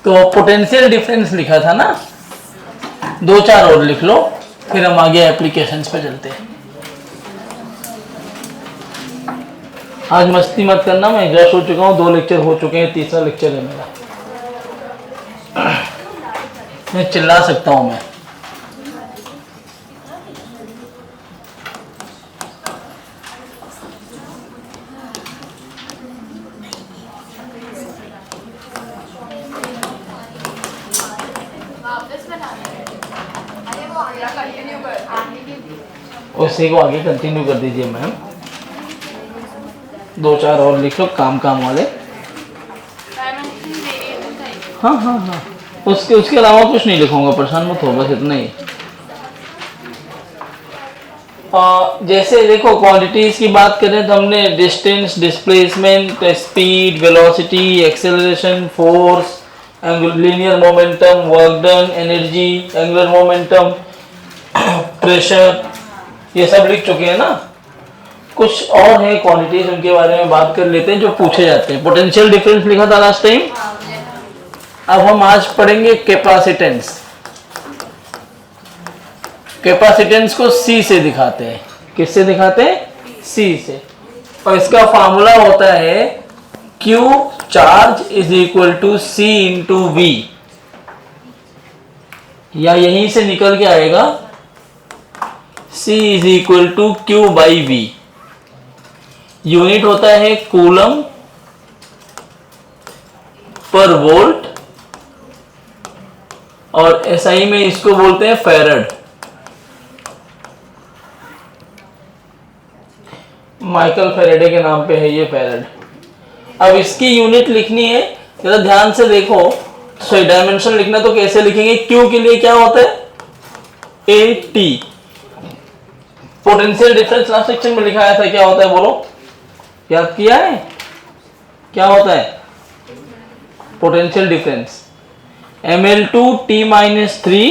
तो potential difference लिखा था ना, 2-4 और लिख लो, फिर हम आगे एप्लीकेशंस पे चलते हैं। आज मस्ती मत करना, मैं एग्जॉस्ट हो चुका हूँ, 2 लेक्चर हो चुके हैं, तीसरा लेक्चर है मेरा। मैं चिल्ला सकता हूँ मैं। उसी को आगे कंटिन्यू कर दीजिए मैम, 2-4 और लिख लो काम वाले। हाँ हाँ हाँ, उसके अलावा कुछ नहीं लिखूंगा, परेशान मत हो, बस इतना ही। जैसे देखो क्वांटिटीज की बात करें तो हमने distance, displacement, speed, velocity, acceleration, force, linear momentum, work done, energy, angular momentum, pressure, ये सब लिख चुके हैं ना। कुछ और है क्वांटिटीज, उनके बारे में बात कर लेते हैं जो पूछे जाते हैं। पोटेंशियल डिफरेंस लिखा था लास्ट टाइम, अब हम आज पढ़ेंगे कैपेसिटेंस। कैपेसिटेंस को सी से दिखाते हैं। किससे दिखाते हैं? सी से। और इसका फार्मूला होता है Q charge is equal to C into V, या यहीं से निकल के आएगा C is equal to Q by V। Unit होता है कूलम पर वोल्ट, और SI में इसको बोलते हैं फैरड। माइकल फैराडे के नाम पे है ये फैरड। अब इसकी यूनिट लिखनी है, जरा ध्यान से देखो। सही डायमेंशन लिखना तो कैसे लिखेंगे? Q के लिए क्या होता है? AT। Potential difference last section में लिखाया था, क्या होता है बोलो? याद किया है? क्या होता है potential difference? ML2 T-3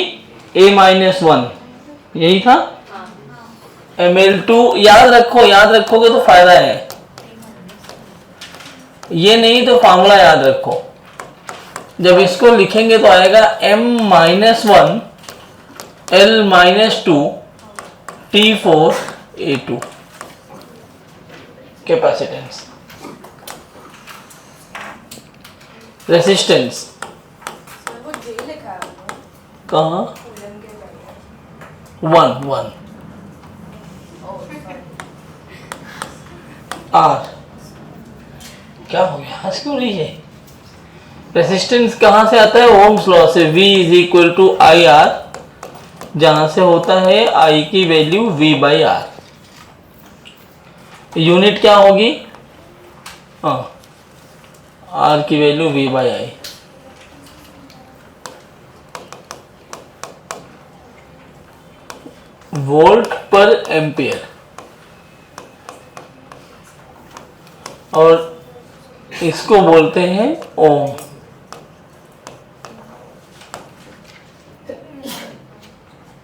A-1, यही था। ML2 याद रखोगे तो फायदा है, ये नहीं तो फार्मूला याद रखो। जब इसको लिखेंगे तो आएगा M-1 L-2 T4 A2 capacitance. Resistance कहाँ? 1 R। क्या हो गया, हंस क्यों रही है? रेसिस्टेंस कहां से आता है? ओम्स लॉ से। V is equal to I R, जहां से होता है I की वैल्यू V बाई आर। यूनिट क्या होगी? R की value V by I. Volt पर एम्पियर। और इसको बोलते हैं ओम।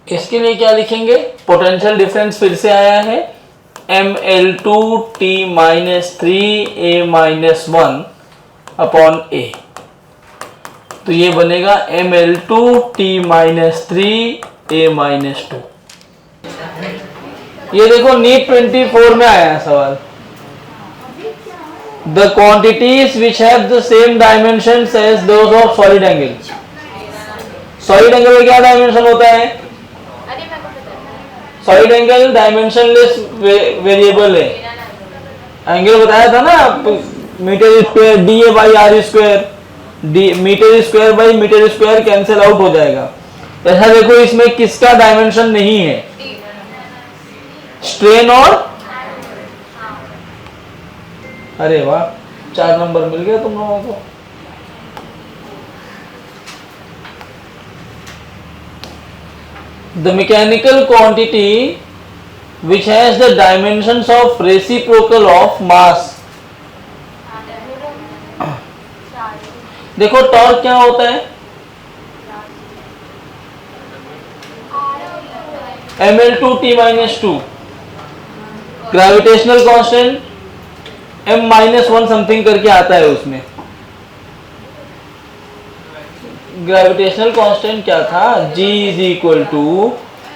इसके लिए क्या लिखेंगे? पोटेंशियल डिफरेंस फिर से आया है, ML2 T-3 A-1 upon A। तो ये बनेगा ML2 T-3 A-2। ये देखो नीट 24 में आया है सवाल। The quantities which have the same dimensions as those of solid angle। Solid angle में क्या डायमेंशन होता है? सॉलिड एंगल डायमेंशनलेस वेरिएबल है। एंगल बताया था ना, metre square DA by R square, metre square by metre square cancel out हो जाएगा। ऐसा देखो इसमें किसका डायमेंशन नहीं है? स्ट्रेन और, अरे वाह 4 नंबर मिल गया तुम लोगों को। The mechanical quantity which has the dimensions of reciprocal of mass। देखो टॉर्क क्या होता है? ML2 T-2। Gravitational constant M-1 something करके आता है उसमें। ग्रेविटेशनल कांस्टेंट क्या था, G is equal to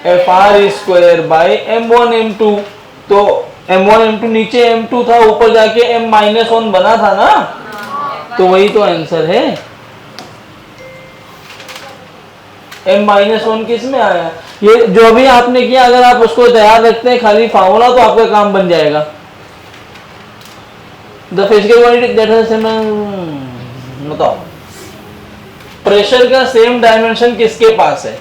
FR square by M1 M2। तो M1 M2 नीचे M2 था, ऊपर जाके M-1 बना था ना, तो वही तो आंसर है। M-1 किस में आया, ये जो भी आपने किया अगर आप उसको तैयार रखते हैं खाली फार्मूला तो आपका काम बन जाएगा। The physical quantity that has बताओ, प्रेशर का सेम डायमेंशन किसके पास है।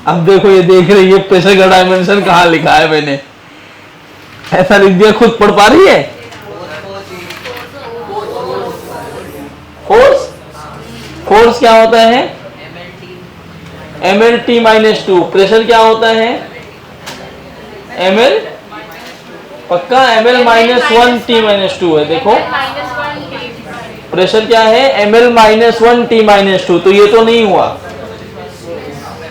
अब देखो ये देख रही है प्रेशर का डायमेंशन कहाँ लिखा है, मैंने ऐसा लिख दिया, खुद पढ़ पा रही है। फोर्स, फोर्स क्या होता है, mlt-2। प्रेशर क्या होता है, ml, पक्का ml-1t-2 है। देखो प्रेशर क्या है, ml-1t-2, तो ये तो नहीं हुआ।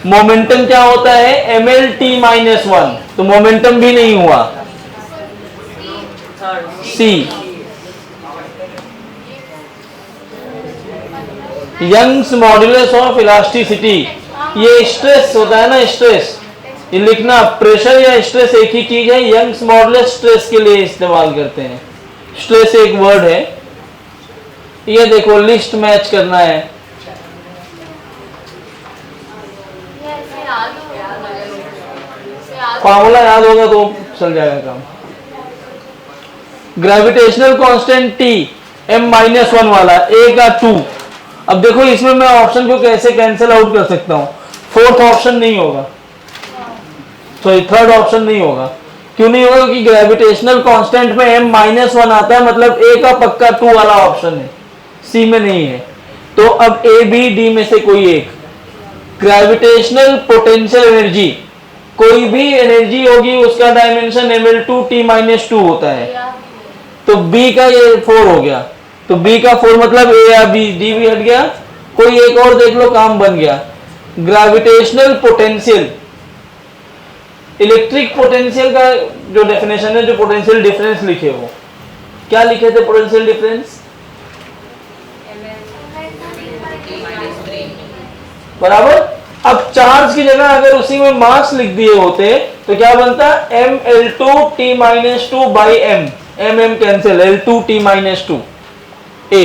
मोमेंटम क्या होता है, mlt-1, तो मोमेंटम भी नहीं हुआ। C, Young's modulus of elasticity, ये स्ट्रेस होता है ना, स्ट्रेस, ये लिखना, प्रेशर या स्ट्रेस एक ही चीज है। यंग्स मॉड्यूलस स्ट्रेस के लिए इस्तेमाल करते हैं, स्ट्रेस एक वर्ड है। ये देखो लिस्ट मैच करना है, फार्मूला याद होगा तो चल जाएगा काम। ग्रेविटेशनल कांस्टेंट T M-1 वाला, A का 2। अब देखो इसमें मैं ऑप्शन को कैसे कैंसिल आउट कर सकता हूं, फोर्थ ऑप्शन नहीं होगा, सॉरी थर्ड ऑप्शन नहीं होगा। क्यों नहीं होगा, क्योंकि ग्रेविटेशनल कांस्टेंट में M-1 आता है, मतलब A का पक्का 2 वाला ऑप्शन है, C में नहीं है। तो अब A B D में से कोई एक। ग्रेविटेशनल पोटेंशियल एनर्जी, कोई भी एनर्जी होगी उसका डायमेंशन ml2t-2 होता है, तो B का ये 4 हो गया, तो B का 4 मतलब A या B, D भी हट गया, कोई एक और देख लो, काम बन गया। ग्रेविटेशनल पोटेंशियल, इलेक्ट्रिक पोटेंशियल का जो डेफिनेशन है, जो पोटेंशियल डिफरेंस लिखे वो क्या लिखे थे, पोटेंशियल डिफरेंस बराबर। अब चार्ज की जगह अगर उसी में मास लिख दिए होते तो क्या बनता, ml2t-2 by m, mm cancel, L2t-2 A,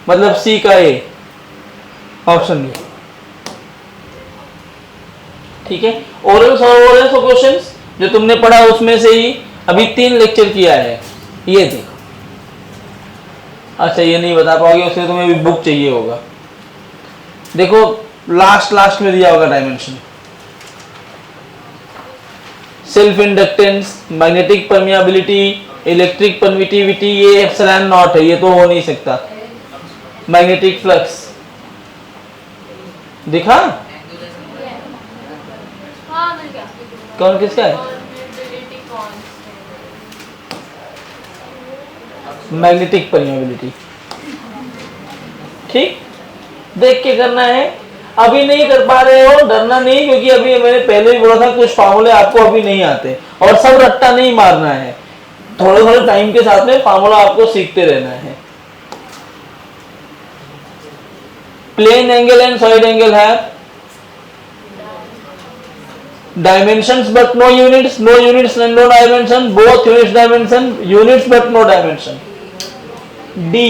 मतलब C का A ऑप्शन बी। ठीक है, ओरल क्वेश्चंस जो तुमने पढ़ा उसमें से ही अभी 3 लेक्चर किया है, ये देखो। अच्छा ये नहीं बता पाओगे, उसके तुम्हें भी बुक चाहिए होगा। देखो लास्ट में दिया होगा dimension, self inductance, magnetic permeability, electric permittivity, ये एप्सिलॉन नॉट है, ये तो हो नहीं सकता। मैग्नेटिक फ्लक्स दिखा, कौन किसका है, मैग्नेटिक परमियाबिलिटी। ठीक, देख के करना है, अभी नहीं कर पा रहे हो डरना नहीं, क्योंकि अभी मैंने पहले भी बोला था कुछ फार्मूले आपको अभी नहीं आते, और सब रट्टा नहीं मारना है, थोड़े थोड़े टाइम के साथ में फार्मूला आपको सीखते रहना है। Plane angle and side angle है dimensions but no units, no units and no dimension, both units dimension, units but no dimension. D,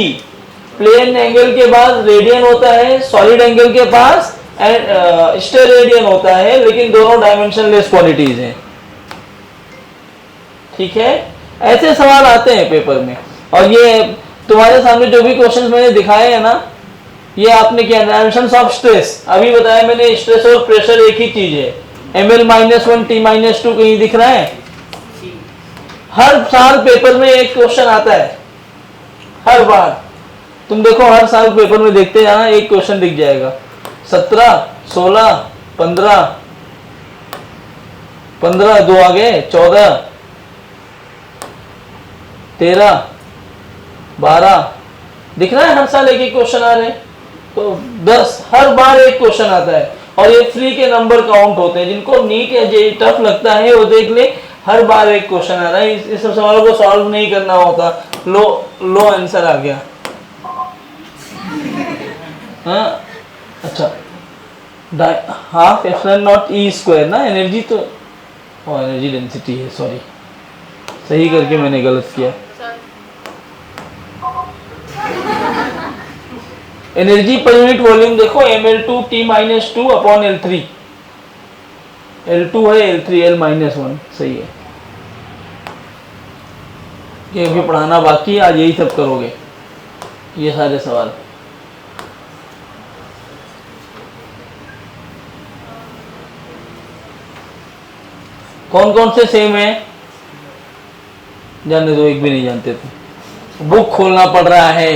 plane angle के बाद रेडियन होता है, सॉलिड एंगल के पास स्टेरेडियन होता है, लेकिन दोनों डायमेंशनलेस क्वांटिटीज हैं। ठीक है, ऐसे सवाल आते हैं पेपर में, और ये तुम्हारे सामने जो भी क्वेश्चंस मैंने दिखाए हैं ना, ये आपने क्या, डायमेंशंस ऑफ स्ट्रेस, अभी बताया मैंने, स्ट्रेस और प्रेशर एक ही चीज है। ml-1t-2 कहीं दिख रहा है, हर साल पेपर में एक क्वेश्चन आता है, हर बार तुम देखो, हर साल पेपर में देखते जाना, एक क्वेश्चन दिख जाएगा। 17, 16, 15, 15 दो आ गए, 14, 13, 12, दिख रहा है, हर साल एक एक क्वेश्चन आ रहे हैं। तो 10, हर बार एक क्वेश्चन आता है, और ये फ्री के नंबर काउंट होते हैं। जिनको नीट या जे टफ लगता है वो देख ले, हर बार एक क्वेश्चन आ रहा है, इस सब सवालों को सॉल्व नहीं करना होता, लो आंसर आ गया। हाँ, अच्छा, half epsilon not E square ना, एनर्जी तो एनर्जी डेंसिटी है, सॉरी सही करके मैंने गलत किया। एनर्जी पर यूनिट वॉल्यूम देखो ml2 T-2 upon L3, L2 है L3 L-1 सही है। ये अभी पढ़ाना बाकी है, आज यही सब करोगे ये सारे सवाल। कौन कौन से सेम है, जानने दो, एक भी नहीं जानते थे, बुक खोलना पड़ रहा है।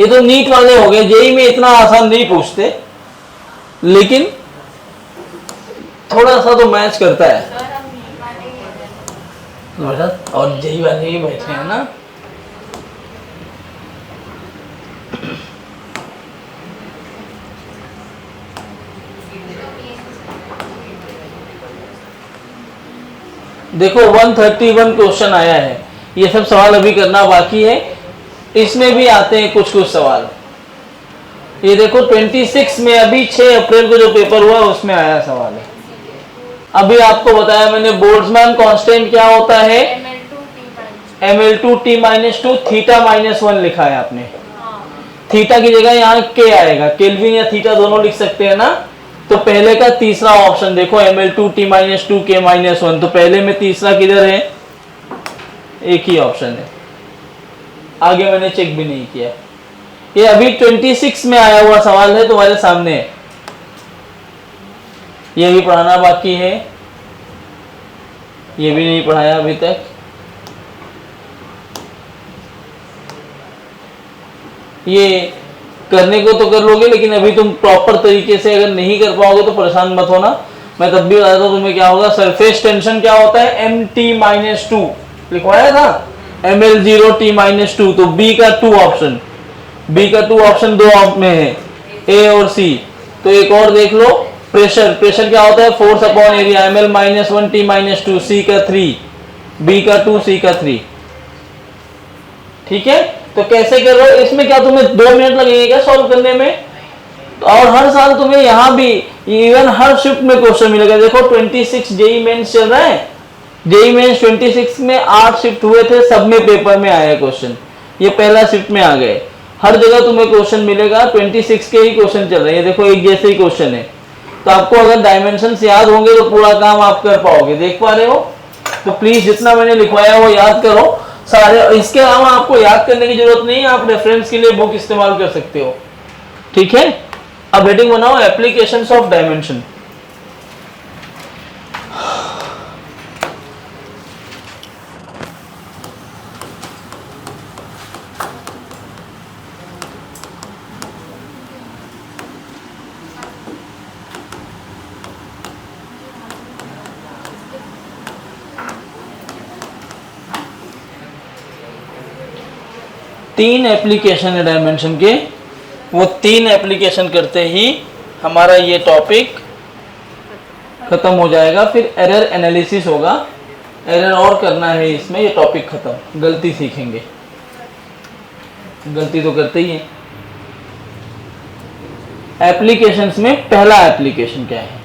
ये तो नीट वाले हो गए, जेई में इतना आसान नहीं पूछते, लेकिन थोड़ा सा तो मैच करता है। और जेई वाले ही बैठे हैं ना। देखो 131 क्वेश्चन आया है, ये सब सवाल अभी करना बाकी है। इसमें भी आते हैं कुछ कुछ सवाल। ये देखो 26 में, अभी 6 अप्रैल को जो पेपर हुआ उसमें आया सवाल है। अभी आपको बताया मैंने बोल्ट्जमैन कांस्टेंट क्या होता है, ml2T-2 थीटा -1 लिखा है आपने। थीटा की जगह यहाँ के आएगा, केल्विन या थीटा दोनों लिख सकते हैं ना। तो पहले का तीसरा ऑप्शन देखो ml2T-2 K-1, तो पहले में तीसरा किधर है, एक ही ऑप्शन है, आगे मैंने चेक भी नहीं किया। ये अभी 26 में आया हुआ सवाल है, तुम्हारे सामने है। ये भी पढ़ाना बाकी है, ये भी नहीं पढ़ाया अभी तक। ये करने को तो कर लोगे, लेकिन अभी तुम प्रॉपर तरीके से अगर नहीं कर पाओगे तो परेशान मत होना। मैं तब भी बताता हूं तुम्हें क्या होगा। सरफेस टेंशन क्या होता है, MT-2 लिखवाया था, ml0T-2, तो बी का 2 ऑप्शन, बी का 2 ऑप्शन 2 में है, ए और सी। तो एक और देख लो, प्रेशर, प्रेशर क्या होता है, फोर्स अपॉन एरिया, ml-1T-2, सी का 3, बी का 2, सी का 3। ठीक है, तो कैसे कर रहे हो, इसमें क्या तुम्हें 2 मिनट लगेंगे क्या सॉल्व करने में। तो और हर साल तुम्हें यहाँ भी इवन हर शिफ्ट में क्वेश्चन मिलेगा। देखो 26 जेई मेंस चल रहा है, जेई मेंस 26 में 8 शिफ्ट हुए थे, सब में पेपर में आया क्वेश्चन, ये पहला शिफ्ट में आ गए। हर जगह तुम्हें क्वेश्चन मिलेगा, 26 के ही क्वेश्चन चल रहे हैं। देखो एक जैसे ही क्वेश्चन है, तो आपको अगर डायमेंशंस याद होंगे तो पूरा काम आप कर पाओगे। देख पा रहे हो, तो प्लीज जितना मैंने लिखवाया वो याद करो सारे। इसके अलावा आपको याद करने की जरूरत नहीं है, आप रेफरेंस के लिए बुक इस्तेमाल कर सकते हो। ठीक है, अब हेडिंग बनाओ, एप्लीकेशंस ऑफ डायमेंशन। तीन एप्लीकेशन है डायमेंशन के, वो 3 एप्लीकेशन करते ही हमारा ये टॉपिक खत्म हो जाएगा। फिर एरर एनालिसिस होगा, एरर और करना है इसमें, ये टॉपिक खत्म। गलती सीखेंगे, गलती तो करते ही हैं। एप्लीकेशंस में पहला एप्लीकेशन क्या है,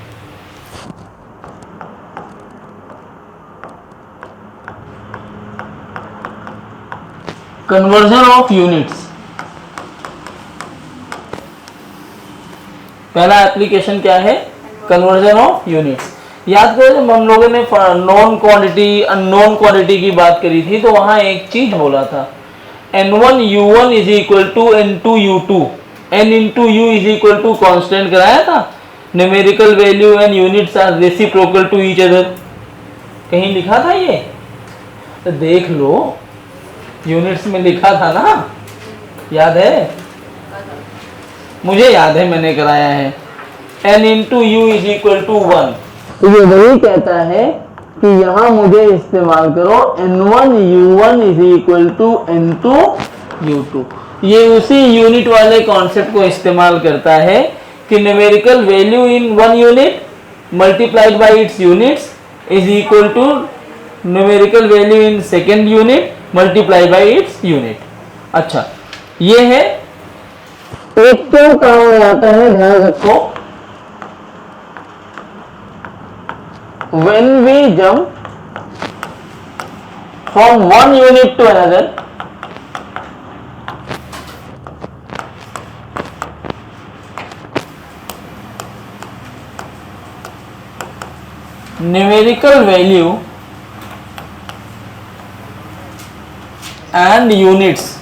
कन्वर्जन ऑफ यूनिट्स। पहला एप्लीकेशन क्या है, कन्वर्जन ऑफ यूनिट्स। याद करो जब हम लोगों ने नॉन क्वांटिटी अननोन क्वांटिटी की बात करी थी, तो वहां एक चीज बोला था, n1u1 is equal to n2u2, n into u is equal to constant कराया था। Numerical value and units are reciprocal to each other, कहीं लिखा था ये, तो देख लो, यूनिट्स में लिखा था ना, याद है, मुझे याद है मैंने कराया है। n into u is equal to 1, तो ये वही कहता है कि यहाँ मुझे इस्तेमाल करो n1u1 is equal to n2u2। ये उसी यूनिट वाले कॉन्सेप्ट को इस्तेमाल करता है कि numerical value in 1 unit multiplied by its units is equal to numerical value in second unit multiply by its unit. अच्छा, ये है एक तो काम आता है, ध्यान रखो, when we jump from one unit to another, numerical value and units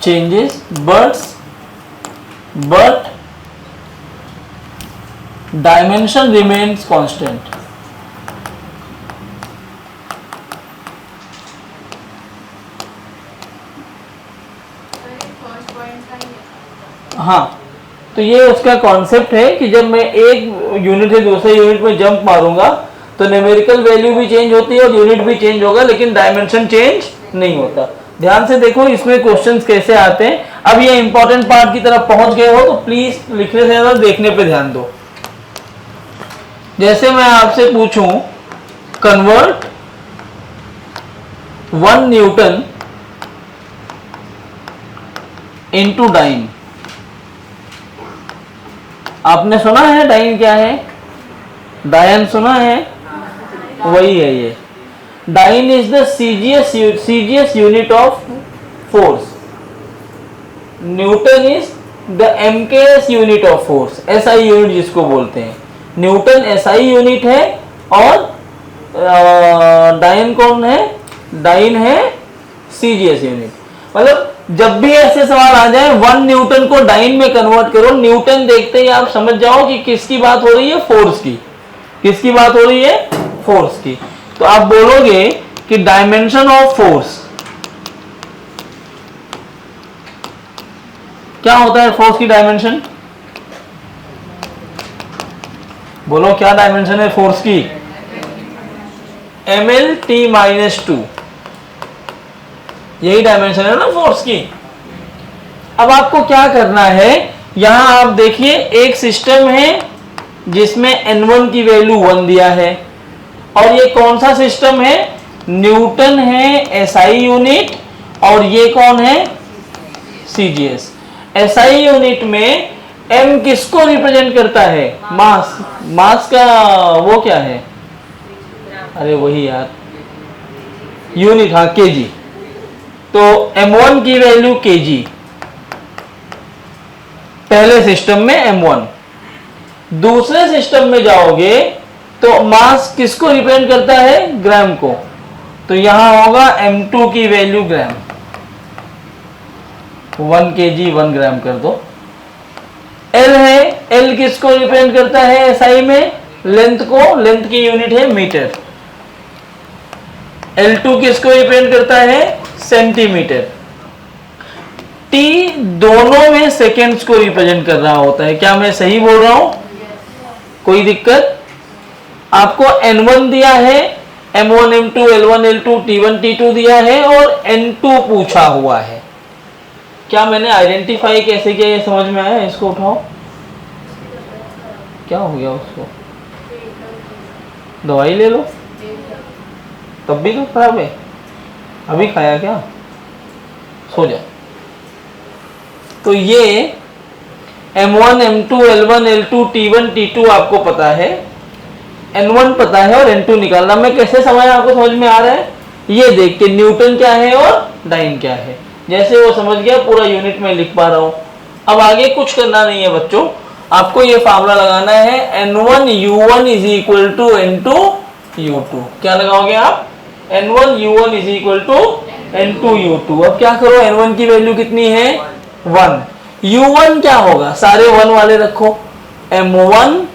changes, but dimension remains constant. हाँ, तो ये उसका कॉन्सेप्ट है कि जब मैं एक यूनिट से दूसरे यूनिट में जंप मारूंगा तो न्यूमेरिकल वैल्यू भी चेंज होती है और यूनिट भी चेंज होगा, लेकिन डायमेंशन चेंज नहीं होता। ध्यान से देखो इसमें क्वेश्चंस कैसे आते हैं। अब ये इंपॉर्टेंट पार्ट की तरफ पहुंच गए हो तो प्लीज लिखने से ज्यादा देखने पे ध्यान दो। जैसे मैं आपसे पूछूं कन्वर्ट 1 न्यूटन इनटू डाइन। आपने सुना है डाइन क्या है? डायन सुना है? वही है ये। Dyne is the CGS unit of force. Newton is the MKS unit of force, SI unit जिसको बोलते हैं। न्यूटन एसआई यूनिट है और डाइन कौन है? डाइन है सीजीएस यूनिट। मतलब जब भी ऐसे सवाल आ जाए 1 न्यूटन को डाइन में कन्वर्ट करो, न्यूटन देखते ही आप समझ जाओ कि किसकी बात हो रही है? फोर्स की। किसकी बात हो रही है? फोर्स की। तो आप बोलोगे कि डायमेंशन ऑफ फोर्स क्या होता है? फोर्स की डायमेंशन बोलो, क्या डायमेंशन है फोर्स की? ml/t-2, यही डायमेंशन है ना फोर्स की। अब आपको क्या करना है, यहां आप देखिए एक सिस्टम है जिसमें n1 की वैल्यू 1 दिया है, और ये कौन सा सिस्टम है? न्यूटन है एसआई यूनिट, और ये कौन है? सीजीएस। एसआई यूनिट में m किसको रिप्रेजेंट करता है? मास। मास का वो क्या है? अरे वही यार, यूनिट, हाँ केजी। तो m1 की वैल्यू केजी पहले सिस्टम में m1। दूसरे सिस्टम में जाओगे तो मास किसको रिप्रेजेंट करता है? ग्राम को। तो यहां होगा m2 की वैल्यू ग्राम। 1 kg 1 ग्राम कर दो। L है, L किसको रिप्रेजेंट करता है एसआई में? लेंथ को। लेंथ की यूनिट है मीटर। L2 किसको रिप्रेजेंट करता है? सेंटीमीटर। T दोनों में सेकेंड्स को रिप्रेजेंट कर रहा होता है। क्या मैं सही बोल रहा हूं? कोई दिक्कत? आपको N1 दिया है, M1 M2 L1 L2 T1 T2 दिया है, और N2 पूछा हुआ है। क्या मैंने आइडेंटिफाई कैसे किया ये समझ में आया? इसको उठाओ। क्या हो गया उसको? दवाई ले लो, तब भी तो खराब है। अभी खाया क्या? सो जा। तो ये M1 M2 L1 L2 T1 T2 आपको पता है, N1 पता है, और N2 निकालना। मैं कैसे समझ, आपको समझ में आ रहा है? ये देख के न्यूटन क्या है और डाइन क्या है, जैसे वो समझ गया पूरा यूनिट में लिख पा रहा हूं। अब आगे कुछ करना नहीं है बच्चों, आपको ये फार्मूला लगाना है N1 U1 is equal to N2 U2। क्या लगाओगे आप? N1 U1 is equal to N2 U2। अब क्या करो, N1 की वैल्यू कितनी है? 1। U1 क्या होगा? सारे 1 वाले रखो। M1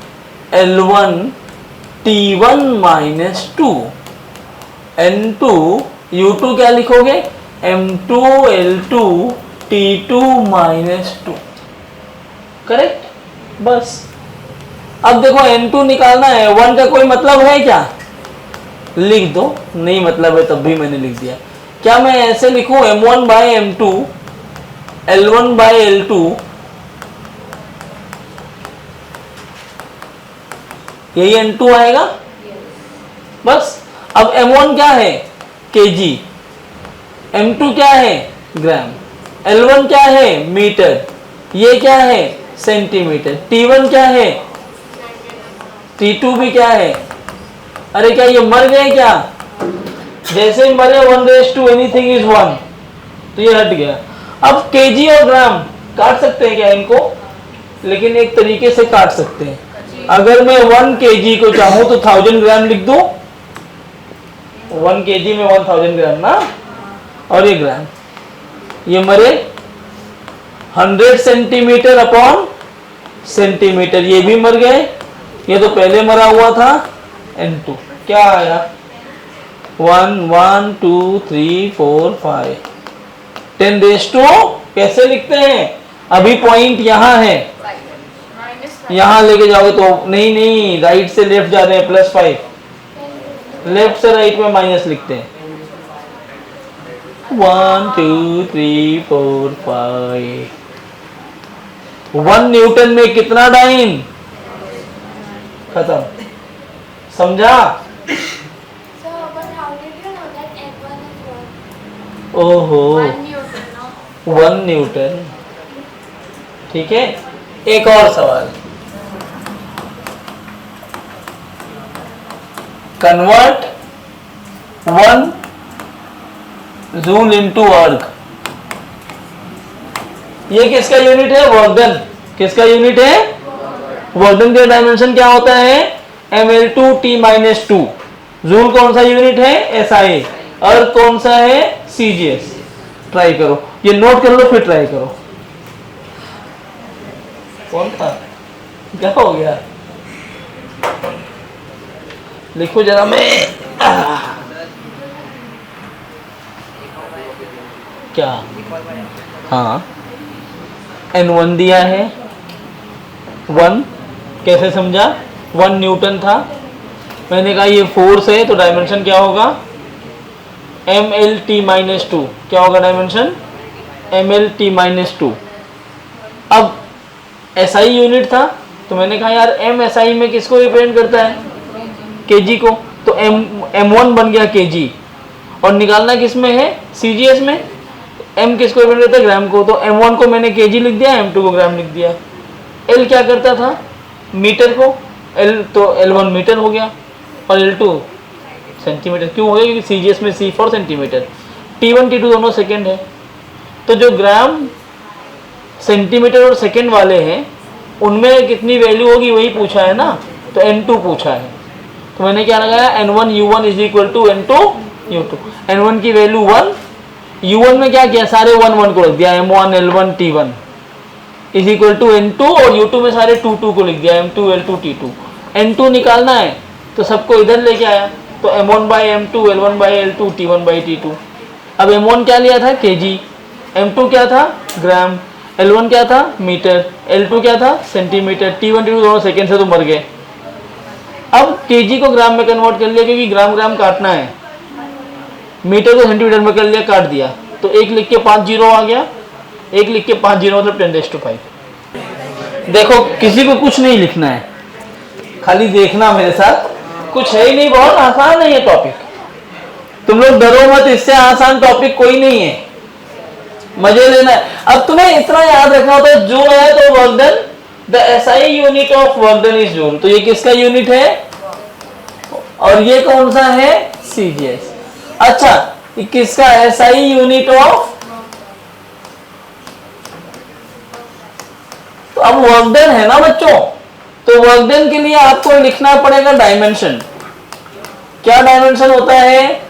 L1 T1 minus 2। N2 U2 क्या लिखोगे? M2 L2 T2 minus 2। Correct? बस। अब देखो N2 निकालना है, 1 का कोई मतलब है क्या? लिख दो, नहीं मतलब है तब भी मैंने लिख दिया। क्या मैं ऐसे लिखूं M1 bye M2 L1 bye L2, यही N2 आएगा? बस। अब M1 क्या है? kg। M2 क्या है? ग्राम। L1 क्या है? मीटर। ये क्या है? सेंटीमीटर। T1 क्या है? T2 भी क्या है? अरे क्या ये मर गए क्या? जैसे ही मरे 1 एनीथिंग इज 1, तो ये हट गया। अब केजी और ग्राम काट सकते हैं क्या इनको? लेकिन एक तरीके से काट सकते हैं। अगर मैं 1 केजी को चाहूं तो 1000 ग्राम लिख दूं। 1 केजी में 1000 ग्राम ना, और ये ग्राम, ये मरे 100 सेंटीमीटर अपॉन सेंटीमीटर, ये भी मर गए। ये तो पहले मरा हुआ था। N2 क्या आया? 1 1 2 3 4 5 10⁻²। कैसे लिखते हैं? अभी पॉइंट यहाँ है, यहाँ लेके जाओगे तो नहीं, राइट से लेफ्ट जा रहे हैं, +5, लेफ्ट से राइट में माइनस लिखते हैं। 1 2 3 4 5। 1 न्यूटन में कितना डाइन? खत्म। समझा? ओहो, 1 न्यूटन। ठीक है, एक और सवाल। कन्वर्ट 1 जूल इनटू अर्ग। ये किसका यूनिट है? वर्कडन। किसका यूनिट है? वर्कडन का डायमेंशन क्या होता है? ml2t-2। जूल कौन सा यूनिट है? SI। अर्ग कौन सा है? CGS। ट्राई करो, ये नोट कर लो फिर ट्राई करो। कौन था? क्या हो गया? लिखो जरा। मैं क्या? हाँ, N1 दिया है 1। कैसे समझा? 1 न्यूटन था। मैंने कहा ये फोर्स है तो डायमेंशन क्या होगा? mlt-2। क्या होगा डायमेंशन? mlt-2। अब SI यूनिट था तो मैंने कहा यार MSI में किसको रिप्रेजेंट करता है? केजी को। तो M1 बन गया केजी, और निकालना किस में है? CGS में। M किसको रिप्रेजेंट करता है? ग्राम को। तो M1 को मैंने केजी लिख दिया, M2 को ग्राम लिख दिया। L क्या करता था? मीटर को। L तो L1 मीटर हो गया, और L2 सेंटीमीटर। क्यों हो गया? क्योंकि CGS में C for centimetre. T1 T2 दोनों सेकेंड है, तो जो ग्राम सेंटीमीटर और सेकेंड वाले हैं उनमें कितनी वैल्यू होगी वही पूछा है ना, तो N2 पूछा है। तो मैंने क्या लगाया? N1 U1 is equal to N2 U2। N1 की वैल्यू 1, U1 में क्या किया? सारे 1 1 को रख दिया, M1 L1 T1 is equal to N2, और U2 में सारे 2 2 को लिख दिया, M2 L2 T2। N2 निकालना है तो सबको इधर लेके आया, तो M1 by M2 L1 by L2 T1 by T2। अब M1 क्या लिया था? केजी। M2 क्या था? ग्राम। L1 क्या था? मीटर। L2 क्या था? सेंटीमीटर। T1 T2 दोनों सेकेंड से तो मर गए। अब केजी को ग्राम में कन्वर्ट कर लिया, क्योंकि ग्राम ग्राम काटना है। मीटर को सेंटीमीटर में कर लिया, काट दिया, तो 1 लिख के 5 जीरो आ गया। 1 लिख के 5 जीरो मतलब 10⁵। देखो, किसी को कुछ नहीं लिखना है, खाली देखना मेरे साथ। कुछ है ही नहीं, बहुत आसान है ये टॉपिक। तुम लोग डरो मत, इससे आसान टॉपिक कोई नहीं है, मजे लेना है। अब तुम्हें इतना याद रखना होता है, जूल है तो work done, the SI unit of work done is joule. तो ये किसका यूनिट है? और ये कौन सा है? CGS। अच्छा, ये किसका? SI unit of. तो अब वर्कडन है ना बच्चों, तो वर्कडन के लिए आपको लिखना पड़ेगा डायमेंशन। क्या डायमेंशन होता है?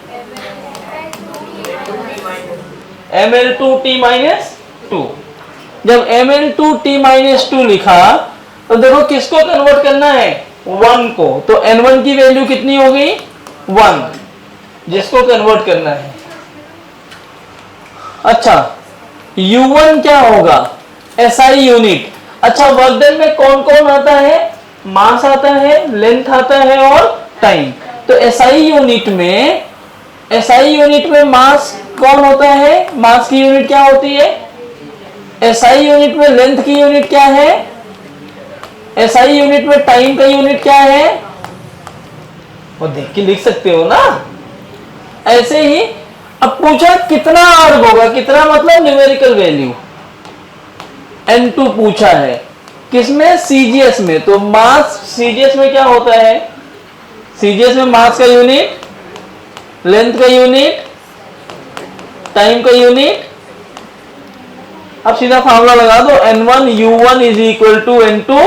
ml2t-2। जब ml2t-2 लिखा तो देखो किसको कन्वर्ट करना है? 1 को। तो N1 की वैल्यू कितनी हो गई? 1, जिसको कन्वर्ट करना है। अच्छा, U1 क्या होगा? SI unit. अच्छा, वर्कडन में कौन कौन आता है? मास आता है, लेंथ आता है, और टाइम। तो SI यूनिट में मास कौन होता है? मास की यूनिट क्या होती है? SI यूनिट में लेंथ की यूनिट क्या है? SI यूनिट में टाइम का यूनिट क्या है? वो देख के लिख सकते हो ना। ऐसे ही अब पूछा कितना अर्ग होगा, कितना मतलब न्यूमेरिकल वैल्यू, N2 पूछा है, किसमें, सीजीएस में। तो मास सीजीएस में क्या होता है, सीजीएस में मास का यूनिट, लेंथ का यूनिट, टाइम का यूनिट। अब सीधा फार्मूला लगा दो, N1 U1 is equal to N2।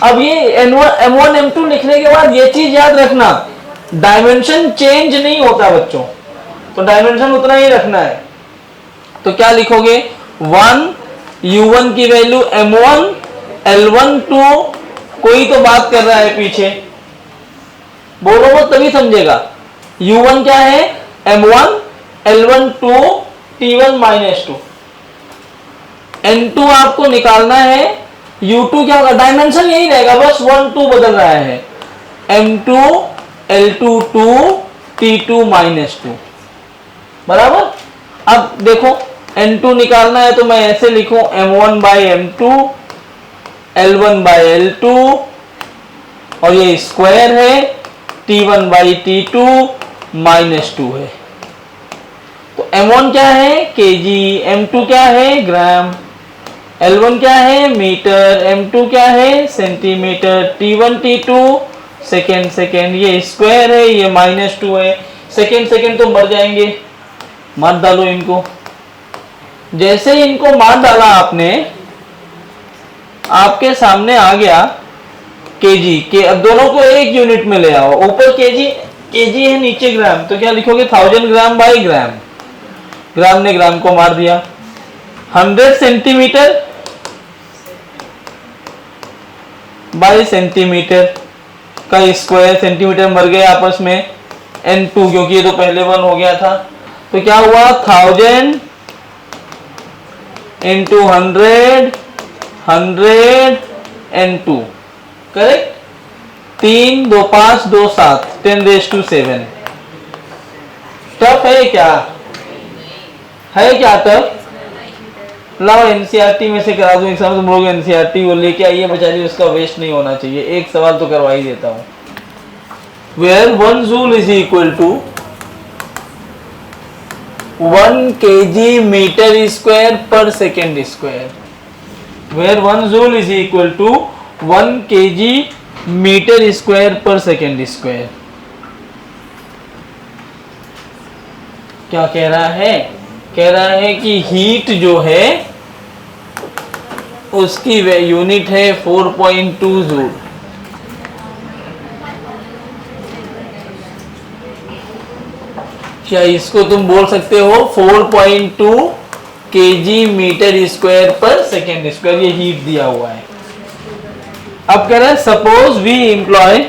अब ये N1 M1 M2 लिखने के बाद ये चीज याद रखना, डायमेंशन चेंज नहीं होता बच्चों, तो डायमेंशन उतना ही रखना है। तो क्या लिखोगे, 1 U1 की वैल्यू M1 L1 2, कोई तो बात कर रहा है पीछे, बोलो वो तभी समझेगा। U1 क्या है, M1 L1 2 T1 minus 2। N2 आपको निकालना है, U2 क्या होगा, डायमेंशन यही रहेगा, बस 1 2 बदल रहा है, M2 L2 2 T2 माइनस 2, बराबर। अब देखो N2 निकालना है तो मैं ऐसे लिखूं, M1 by M2 L1 by L2 और ये स्क्वायर है, T1 बाई T2 माइनस 2 है। तो M1 क्या है, kg, M2 क्या है, ग्राम, L1 क्या है, मीटर, M2 क्या है, सेंटीमीटर, T1 T2 सेकेंड, ये स्क्वायर है, ये माइनस 2 है। सेकेंड तो मर जाएंगे, मार डालो इनको। जैसे ही इनको मार डाला आपने, आपके सामने आ गया केजी के। अब दोनों को एक यूनिट में ले आओ, ऊपर केजी है, नीचे ग्राम, तो क्या लिखोगे, 1000 ग्राम बाई ग्राम, ग्राम ने ग्राम को मार दिया। 100 सेंटीमीटर बाई सेंटीमीटर का स्क्वायर, सेंटीमीटर मर गए आपस में, N2 क्योंकि ये तो पहले 1 हो गया था, तो क्या हुआ, 1000 इंटू 100 N2, करेक्ट। 3 2 5 2 7 10⁻⁷। टफ है क्या, है क्या टफ? लाओ एनसीईआरटी में से करा दूं एग्जाम, तुम लोग एनसीईआरटी वो लेके आइए, बेचारी उसका वेस्ट नहीं होना चाहिए, एक सवाल तो करवा ही देता हूं। Where 1 joule is equal to 1 kg metre square पर second square, where 1 joule is equal to 1 kg metre square पर सेकेंड स्क्वायर। क्या कह रहा है, कह रहा है कि हीट जो है उसकी यूनिट है 4.2 जूल। क्या इसको तुम बोल सकते हो 4.2 kg मीटर स्क्वायर पर सेकेंड स्क्वायर, ये हीट दिया हुआ है। अब कह रहा है सपोज वी एम्प्लॉय,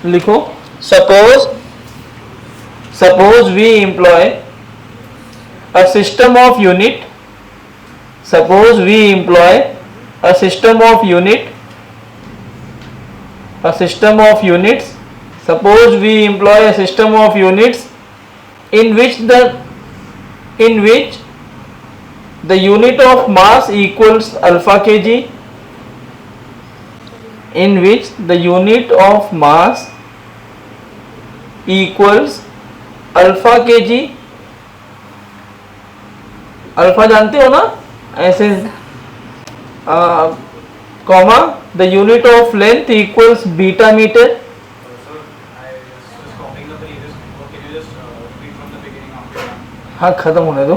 लिखो suppose we employ a system of unit, suppose we employ a system of units, suppose we employ a system of units in which the unit of mass equals alpha kg, in which the unit of mass equals alpha kg, alpha जानते हो ना, ऐसे comma, the unit of length equals beta metre. हाँ खत्म होने दो।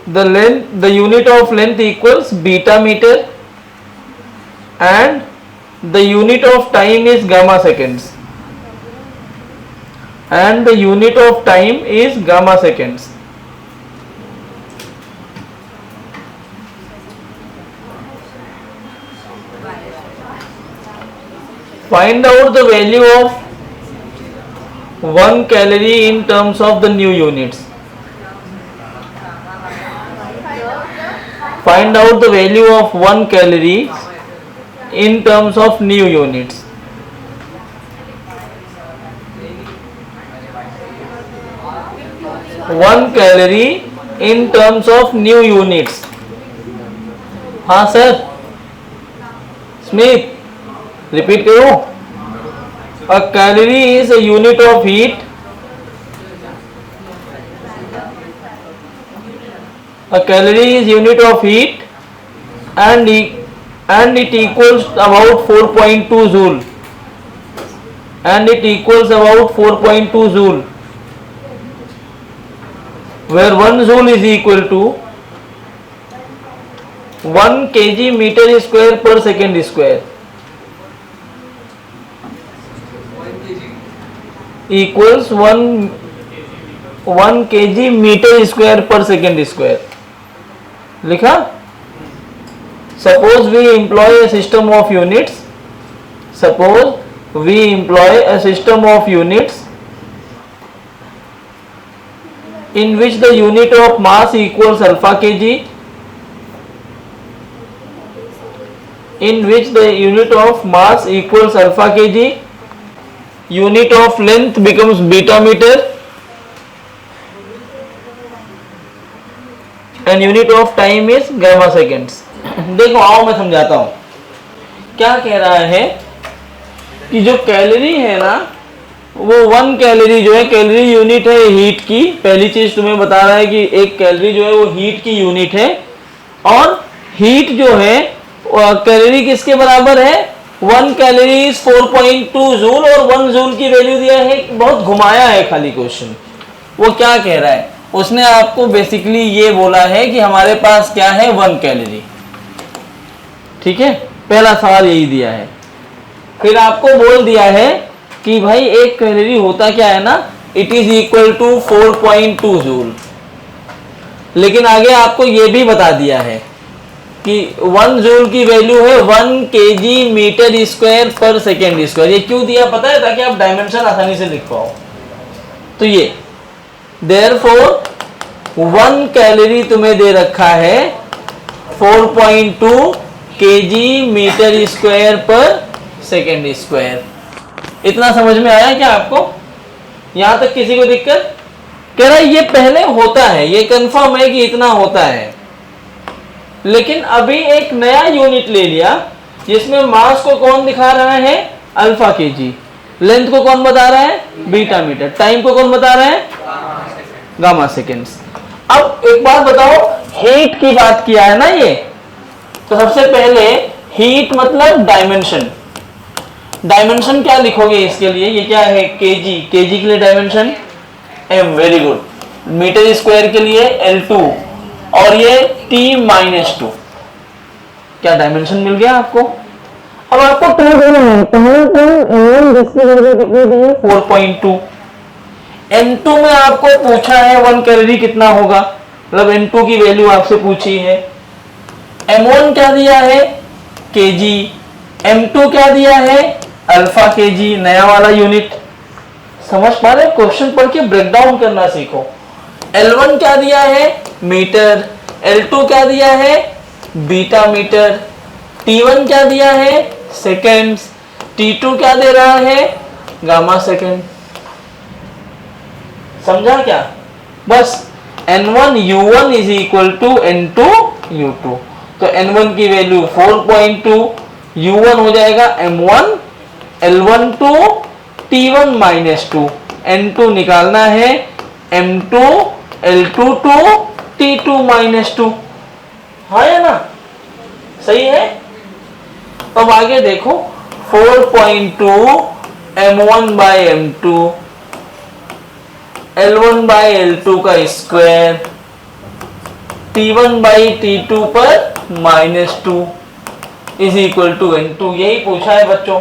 The unit of length equals beta metre and the unit of time is gamma seconds, and the unit of time is gamma seconds. Find out the value of 1 calorie in terms of the new units. Find out the value of 1 calorie in terms of new units. One calorie in terms of new units. हाँ sir, Smith repeat करो। A calorie is a unit of heat A calorie is unit of heat and it equals about 4.2 joule. And it equals about 4.2 joule, where 1 joule is equal to 1 kg meter square per second square, equals 1 kg meter square per second square. लिखा. Suppose we employ a system of units. Suppose we employ a system of units in which the unit of mass equals alpha kg, in which the unit of mass equals alpha kg, unit of length becomes beta meter, and unit of time is gamma seconds. देखो आओ मैं समझाता हूं. क्या कह रहा है कि जो कैलोरी है ना, वो 1 कैलोरी जो है, कैलोरी यूनिट है हीट की. पहली चीज तुम्हें बता रहा है कि एक कैलोरी जो है वो हीट की यूनिट है, और हीट जो है कैलोरी किसके बराबर है? 1 कैलोरी इज 4.2 जूल, और 1 जूल की वैल्यू दिया है. बहुत घुमाया है खाली क्वेश्चन. वो क्या कह रहा है? उसने आपको बेसिकली ये बोला है कि हमारे पास क्या है? 1 कैलोरी. ठीक है, पहला सवाल यही दिया है. फिर आपको बोल दिया है कि भाई एक कैलोरी होता क्या है ना, it is equal to 4.2 joule. लेकिन आगे आपको ये भी बता दिया है कि 1 जूल की वैल्यू है 1 kg मीटर स्क्वायर पर सेकेंड स्क्वायर. ये क्यों दिया पता है? ताकि आप डायमेंशन आसानी से लिख पाओ. तो ये देयरफॉर 1 कैलोरी तुम्हें दे रखा है 4.2 kg मीटर स्क्वायर पर सेकेंड स्क्वायर. इतना समझ में आया क्या आपको? यहां तक किसी को दिक्कत? कह रहा है ये पहले होता है, ये कंफर्म है कि इतना होता है, लेकिन अभी एक नया यूनिट ले लिया जिसमें मास को कौन दिखा रहा है? Alpha KG. लेंथ को कौन बता रहा है? Beta metre. टाइम को कौन बता रहा है? Gamma seconds. अब एक बात बताओ, हीट की बात किया है ना ये, तो सबसे पहले हीट मतलब डायमेंशन. डायमेंशन क्या लिखोगे इसके लिए? ये क्या है? केजी. केजी के लिए dimension M. Very good. Metre square के लिए L2, और ये T-2. क्या डायमेंशन मिल गया आपको? अब आपको टू देना है. कितनी दी है? 4.2. N2 में आपको पूछा है 1 कैलोरी कितना होगा, मतलब N2 की वैल्यू आपसे पूछी है. M1 क्या दिया है? केजी. M2 क्या दिया है? अल्फा केजी, नया वाला यूनिट. समझ पा रहे? क्वेश्चन पढ़ के ब्रेकडाउन करना सीखो. L1 क्या दिया है? मीटर. L2 क्या दिया है? Beta metre. T1 क्या दिया है? सेकेंड्स. T2 क्या दे रहा है? Gamma second. समझा क्या? बस N1 U1 is equal to N2 U2. तो N1 की वैल्यू 4.2, U1 हो जाएगा M1, L1 to T1 -2, N2 निकालना है M2, L2 टू T2 -2. हाँ या ना? सही है. अब आगे देखो, 4.2 M1 bye M2, L1 bye L2 का स्क्वायर, T1 बाई T2 पर -2 इज इक्वल टू N2. यही पूछा है बच्चों.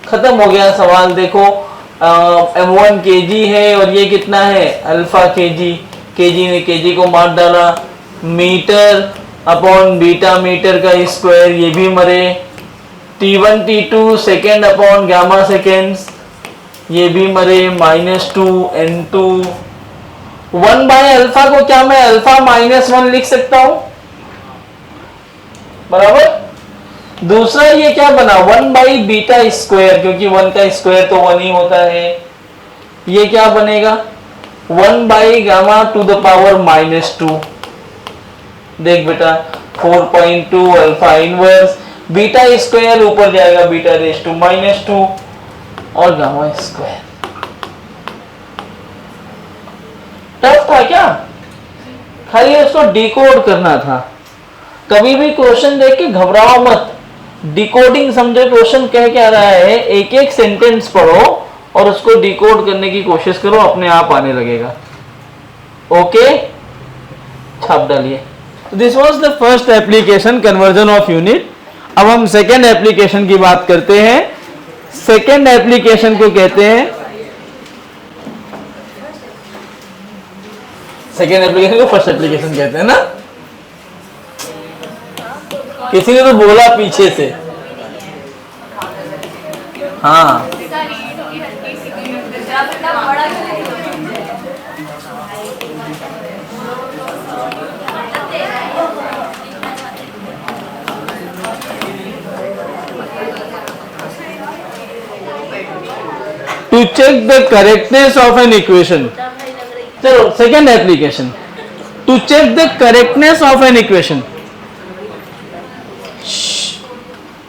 खत्म हो गया सवाल. देखो M1 kg है और ये कितना है? Alpha kg. kg ने kg को मार डाला. मीटर अपॉन बीटा मीटर का स्क्वायर, ये भी मरे. T1 T2 second upon gamma seconds, ये भी मरे. -2 N2. 1 बाय अल्फा को क्या मैं अल्फा -1 लिख सकता हूं? बराबर. दूसरा ये क्या बना? 1 बाई बीटा स्क्वायर, क्योंकि 1 का स्क्वायर तो 1 ही होता है. ये क्या बनेगा? 1 by gamma two the power -2. देख बेटा, 4.2 अल्फा इनवर्स, बीटा स्क्वायर ऊपर जाएगा, बीटा रेज टू -2 और गामा स्क्वायर. टफ था क्या? खाली उसको डिकोड करना था। कभी भी क्वेश्चन देख के घबराओ मत, डिकोडिंग समझो क्वेश्चन कह क्या रहा है, एक एक सेंटेंस पढ़ो और उसको डिकोड करने की कोशिश करो, अपने आप आने लगेगा। ओके, छाप डालिए। This was the first application, conversion of unit. अब हम सेकेंड एप्लीकेशन की बात करते हैं। सेकेंड एप्लीकेशन को कहते हैं, सेकेंड एप्लीकेशन को फर्स्ट एप्लीकेशन कहते हैं ना। किसी ने तो बोला पीछे से, हाँ। To check the correctness of an equation, चलो second application, to check the correctness of an equation,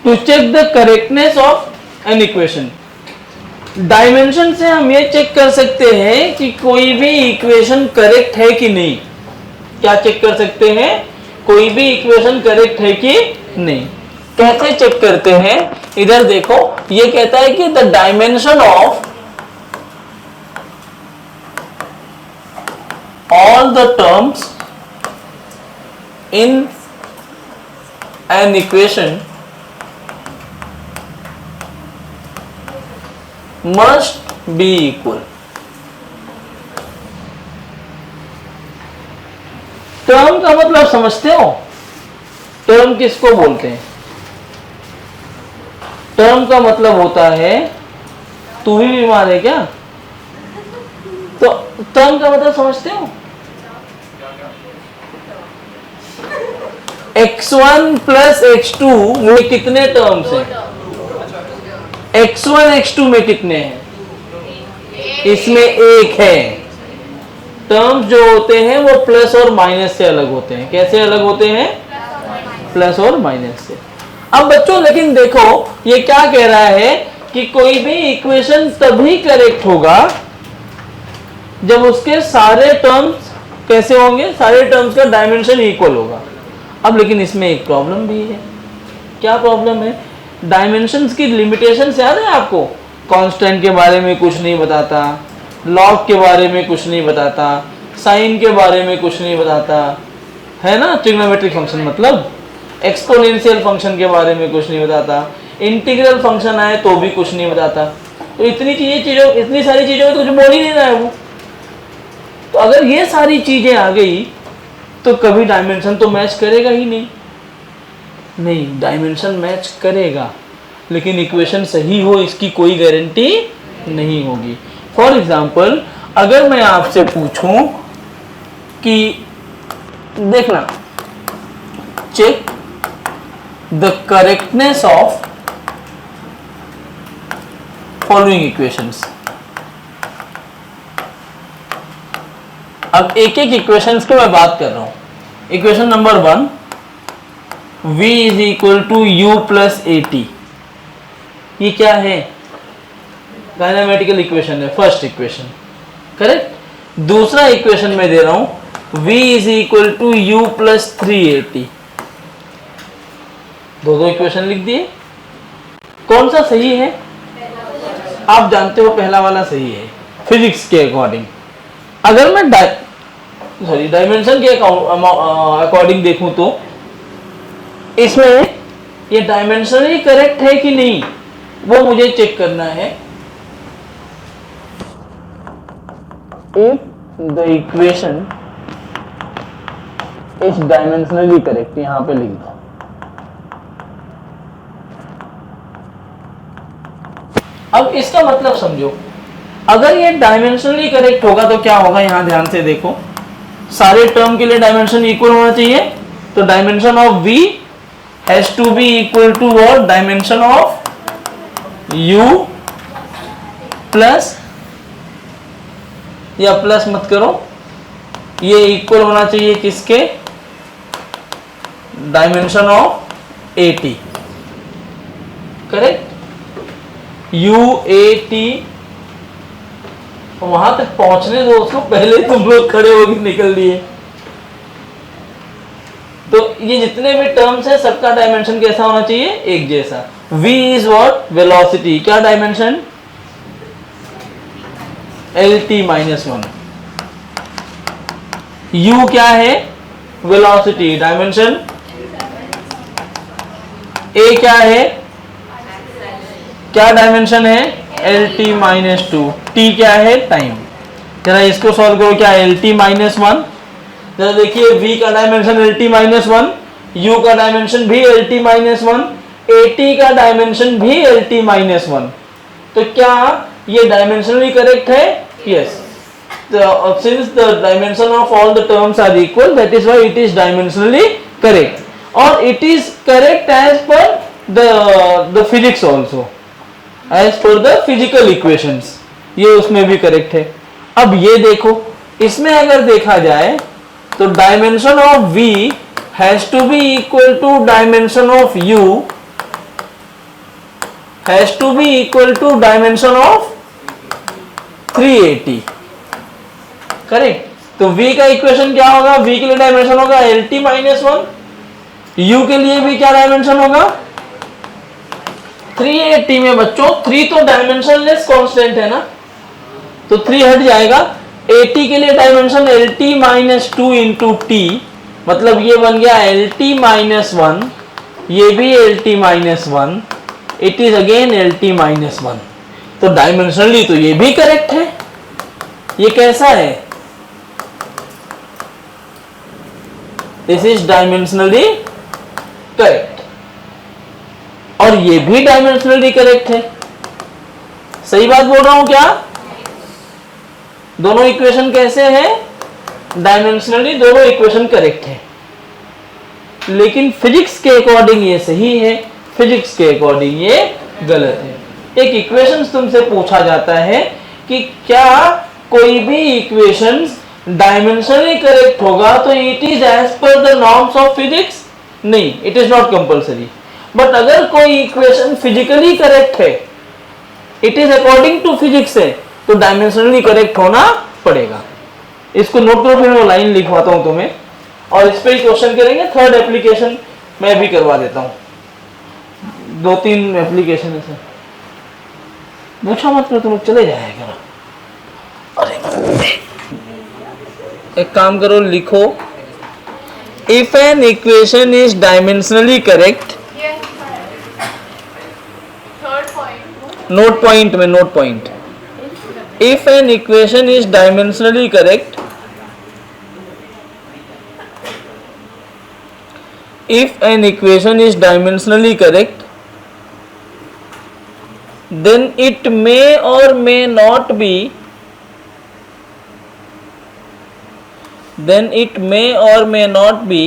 to check the correctness of an equation. Dimension से हम ये चेक कर सकते हैं कि कोई भी इक्वेशन करेक्ट है कि नहीं। क्या चेक कर सकते हैं? कोई भी इक्वेशन करेक्ट है कि नहीं। कैसे चेक करते हैं? इधर देखो, ये कहता है कि the dimension of all the terms in an equation must be equal। Term का मतलब समझते हो? टर्म किसको बोलते हैं? टर्म का मतलब होता है, तू भी बीमार है क्या? तो टर्म का मतलब समझते हो? x1 प्लस x2 में कितने टर्म्स हैं? x1 x2 में कितने हैं? इसमें एक है। टर्म्स जो होते हैं वो प्लस और माइनस से अलग होते हैं। कैसे अलग होते हैं? प्लस और माइनस से। अब बच्चों लेकिन देखो, ये क्या कह रहा है कि कोई भी इक्वेशन तभी करेक्ट होगा जब उसके सारे टर्म्स कैसे होंगे? सारे टर्म्स का डायमेंशन इक्वल होगा। अब लेकिन इसमें एक प्रॉब्लम भी है। क्या प्रॉब्लम है? डायमेंशंस की लिमिटेशंस याद है आपको? कांस्टेंट के बारे में कुछ नहीं बताता, लॉग के बारे में कुछ नहीं बताता, साइन के बारे में कुछ नहीं बताता, है ना। ट्रिग्नोमेट्रिक फंक्शन मतलब एक्सपोनेंशियल फंक्शन के बारे में कुछ नहीं बताता, इंटीग्रल फंक्शन आए तो भी कुछ नहीं बताता। तो इतनी सारी चीजों में तो कुछ बोल ही नहीं रहा है वो। तो अगर ये सारी चीजें आ गई तो कभी डायमेंशन तो मैच करेगा ही नहीं, डायमेंशन मैच करेगा, लेकिन इक्वेशन सही हो इसकी कोई गारंटी नहीं होगी। फॉर एग्जाम्पल, अगर मैं आपसे पूछूं कि देखना, check the correctness of following equations. अब एक एक इक्वेशंस की मैं बात कर रहा हूं। Equation number 1, v is equal to u plus a t. ये क्या है? काइनेमेटिकल इक्वेशन है, फर्स्ट इक्वेशन, करेक्ट। दूसरा इक्वेशन में दे रहा हूं v is equal to u plus 380। दो इक्वेशन लिख दिए। कौन सा सही है? आप जानते हो पहला वाला सही है फिजिक्स के अकॉर्डिंग। अगर मैं डायमेंशन के अकॉर्डिंग देखूं तो इसमें ये डायमेंशनली करेक्ट है कि नहीं, वो मुझे चेक करना है। If the equation is dimensionally correct, यहां पे लिख दो। अब इसका मतलब समझो, अगर ये डायमेंशनली करेक्ट होगा तो क्या होगा? यहां ध्यान से देखो, सारे टर्म के लिए डायमेंशन इक्वल होना चाहिए। तो dimension of v has to be equal to what? Dimension of u plus, या प्लस मत करो, ये इक्वल होना चाहिए किसके? Dimension of at, correct. UAT, वहां तक पहुंचने दो उसको, पहले तुम लोग खड़े होकर निकल लिए। ये जितने भी टर्म्स है सबका डायमेंशन कैसा होना चाहिए, एक जैसा। v इज व्हाट, वेलोसिटी, क्या डायमेंशन, lt माइनस 1। u क्या है, वेलोसिटी, डायमेंशन a क्या है, क्या डायमेंशन है, lt माइनस 2, t क्या है, टाइम। जरा इसको सॉल्व करो, क्या lt माइनस 1, जरा देखिए v का डायमेंशन lt माइनस 1, u का डायमेंशन भी lt माइनस 1, at का डायमेंशन भी lt माइनस 1। तो क्या ये डायमेंशनली करेक्ट है, yes. Since the dimension of all the terms are equal, that is why it is dimensionally correct, और it is correct as per the physics also, as per the physical equations, ये उसमें भी correct है। अब ये देखो, इसमें अगर देखा जाए तो dimension of v has to be equal to dimension of u has to be equal to dimension of 380, correct. तो v का इक्वेशन क्या होगा, v के लिए डायमेंशन होगा lt माइनस 1, u के लिए भी क्या डायमेंशन होगा 380 में बच्चों 3 तो डायमेंशनलेस कांस्टेंट है ना, तो 3 हट जाएगा। 80 के लिए dimension lt minus 2 into T, मतलब ये बन गया lt माइनस 1, ये भी lt minus 1, it is again lt minus 1। तो डायमेंशनली तो ये भी करेक्ट है। ये कैसा है, दिस इज डायमेंशनली करेक्ट, और ये भी डायमेंशनली करेक्ट है। सही बात बोल रहा हूं क्या, दोनों इक्वेशन कैसे हैं, डायमेंशनली दोनों इक्वेशन करेक्ट है। लेकिन फिजिक्स के अकॉर्डिंग ये सही है, फिजिक्स के अकॉर्डिंग ये गलत है। एक इक्वेशन तुमसे पूछा जाता है कि क्या कोई भी इक्वेशंस डायमेंशनली करेक्ट होगा तो it is as per the norms of physics, नहीं, it is not compulsory. But अगर कोई इक्वेशन फिजिकली करेक्ट है, it is according to physics है, तो डायमेंशनली करेक्ट होना पड़ेगा। इसको नोट करो, फिर मैं लाइन लिखवाता हूं तुम्हें, और इस पे ही क्वेश्चन करेंगे। थर्ड एप्लीकेशन मैं भी करवा देता हूं, 2-3 एप्लीकेशन है, पूछा मत करो, तुम चले जाएगा। अरे एक काम करो, लिखो, if an equation is dimensionally correct, note point में, note point, if an equation is dimensionally correct, if an equation is dimensionally correct, then it may or may not be, then it may or may not be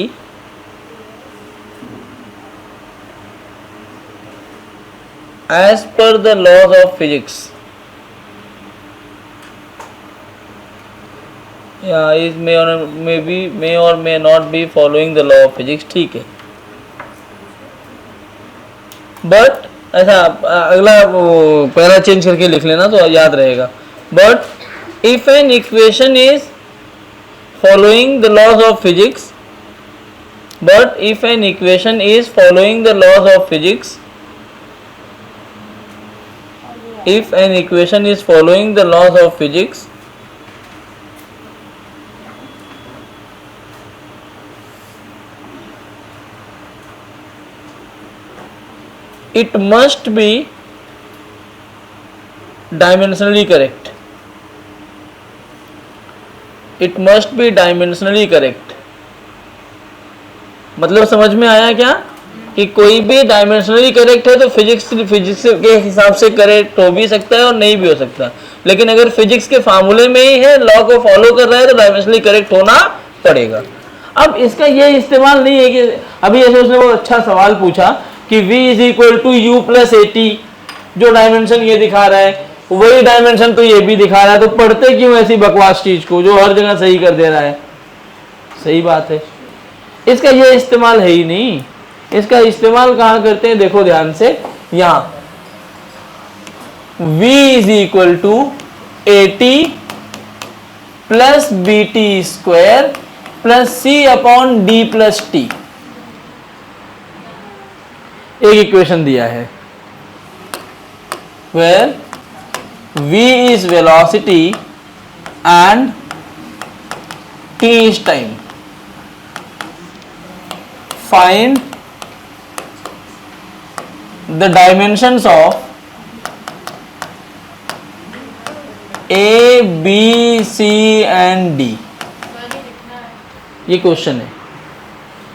as per the laws of physics, is may or may not be following the law of physics, ठीक है। But ऐसा अगला पहला change करके लिख लेना तो याद रहेगा। But if an equation is following the laws of physics, but if an equation is following the laws of physics, if an equation is following the laws of physics, it must be dimensionally correct, it must be dimensionally correct। मतलब समझ में आया क्या कि कोई भी dimensionally correct है तो फिजिक्स के हिसाब से करेक्ट हो भी सकता है और नहीं भी हो सकता, लेकिन अगर फिजिक्स के फार्मूले में ही है, लॉ को फॉलो कर रहा है, तो डायमेंशनली करेक्ट होना पड़ेगा। अब इसका ये इस्तेमाल नहीं है कि अभी ऐसे उसने बहुत अच्छा सवाल पूछा कि v is equal to u plus a t, जो डायमेंशन ये दिखा रहा है वही डायमेंशन तो ये भी दिखा रहा है, तो पढ़ते क्यों ऐसी बकवास चीज को जो हर जगह सही कर दे रहा है। सही बात है, इसका ये इस्तेमाल है ही नहीं। इसका इस्तेमाल कहाँ करते हैं, देखो ध्यान से, यहां v is equal to a t plus b t square plus c upon d plus t. एक इक्वेशन दिया है where v is velocity and t is time. Find the dimensions of A, B, C and D. ये question है,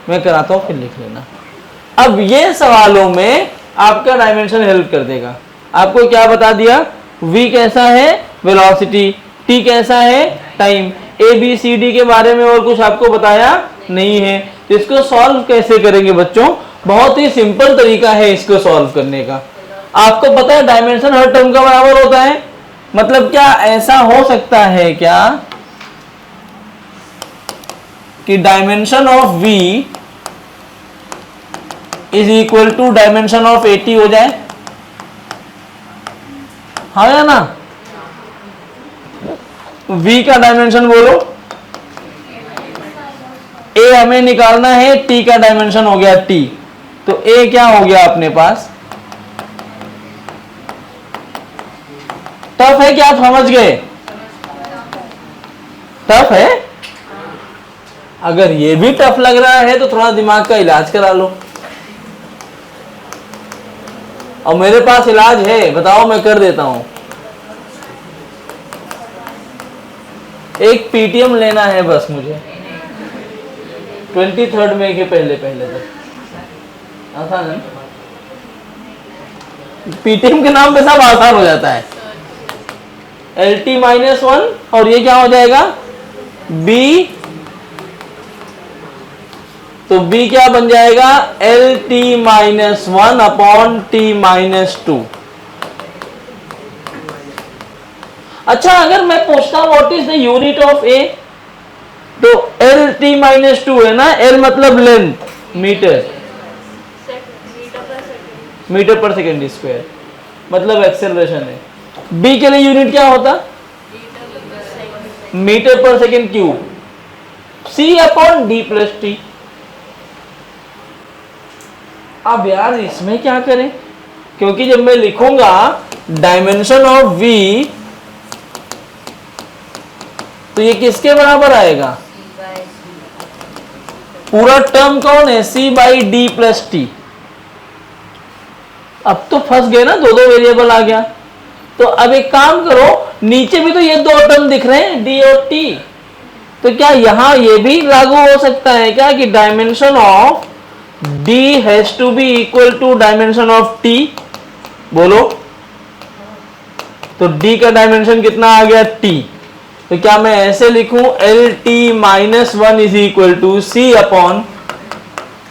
मैं कराता हूं फिर लिख लेना। अब ये सवालों में आपका डायमेंशन हेल्प कर देगा। आपको क्या बता दिया, v कैसा है वेलोसिटी, t कैसा है time, a b c d के बारे में और कुछ आपको बताया नहीं है। तो इसको सॉल्व कैसे करेंगे बच्चों, बहुत ही सिंपल तरीका है इसको सॉल्व करने का। आपको पता है डायमेंशन हर टर्म का बराबर होता है, मतलब क्या ऐसा हो सकता है क्या कि dimension of v is equal to dimension of AT हो जाए, हाँ या ना। v का डायमेंशन बोलो, a हमें निकालना है, t का डायमेंशन हो गया t, तो a क्या हो गया अपने पास। टफ है क्या, आप समझ गए, टफ है। अगर ये भी टफ लग रहा है तो थोड़ा दिमाग का इलाज करा लो, और मेरे पास इलाज है, बताओ मैं कर देता हूं। एक पीटीएम लेना है बस मुझे 23 मई के पहले तक, आसान है। पीटीएम के नाम पे सब आसान हो जाता है। LT-1 और ये क्या हो जाएगा B, तो B क्या बन जाएगा LT-1 अपॉन T-2। अच्छा, अगर मैं पूछता हूं what is the unit of A, तो LT-2 है ना, L मतलब लेंथ, मीटर पर सेकेंड स्क्वायर, मतलब एक्सेलरेशन है। B के लिए यूनिट क्या होता, मीटर पर second cube, C upon D plus T। अब यार इसमें क्या करें, क्योंकि जब मैं लिखूंगा डायमेंशन ऑफ V तो ये किसके बराबर आएगा, पूरा टर्म कौन है, C by D plus T। अब तो फंस गए ना, दो वेरिएबल आ गया। तो अब एक काम करो, नीचे भी तो ये दो टर्म दिख रहे हैं D और T, तो क्या यहां ये भी लागू हो सकता है क्या कि dimension of D has to be equal to dimension of T, बोलो। तो D का डायमेंशन कितना आ गया T, तो क्या मैं ऐसे लिखूं LT-1 is equal to C upon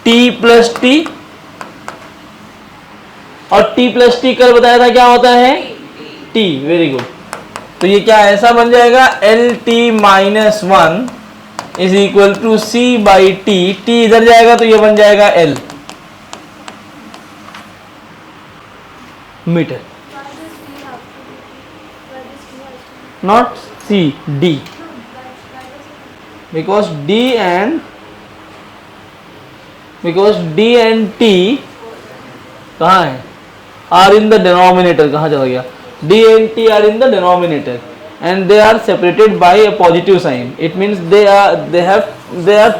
T plus T, और T प्लस T कल बताया था क्या होता है T, वेरी गुड। तो ये क्या ऐसा बन जाएगा LT-1 is equal to C by T, T इधर जाएगा तो ये बन जाएगा L metre, not C, D, because D and T कहाँ है, are in the denominator, कहाँ चला गया, D and T are in the denominator and they are separated by a positive sign. It means they are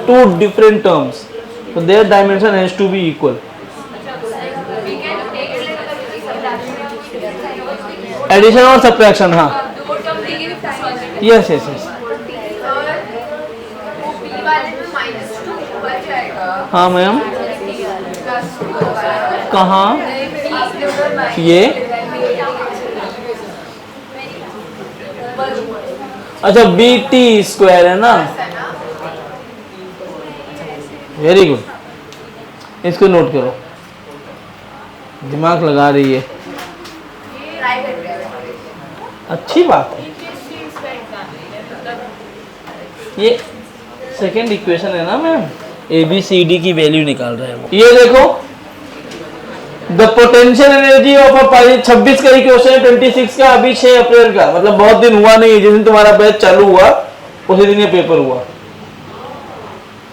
two different terms, so their dimension has to be equal. Addition और subtraction, हाँ, yes. हाँ ma'am, कहाँ ये, अच्छा BT square है ना, very good, इसको note करो, दिमाग लगा रही है, अच्छी बात है। ये सेकेंड इक्वेशन है ना मैम, ABCD की वैल्यू निकाल रहे हैं। ये देखो, the potential energy of a pipe, 26 का इक्वेशन है, 26 का, अभी 6 अप्रैल का, मतलब बहुत दिन हुआ नहीं, जिस दिन तुम्हारा बैच चालू हुआ उसी दिन ये पेपर हुआ।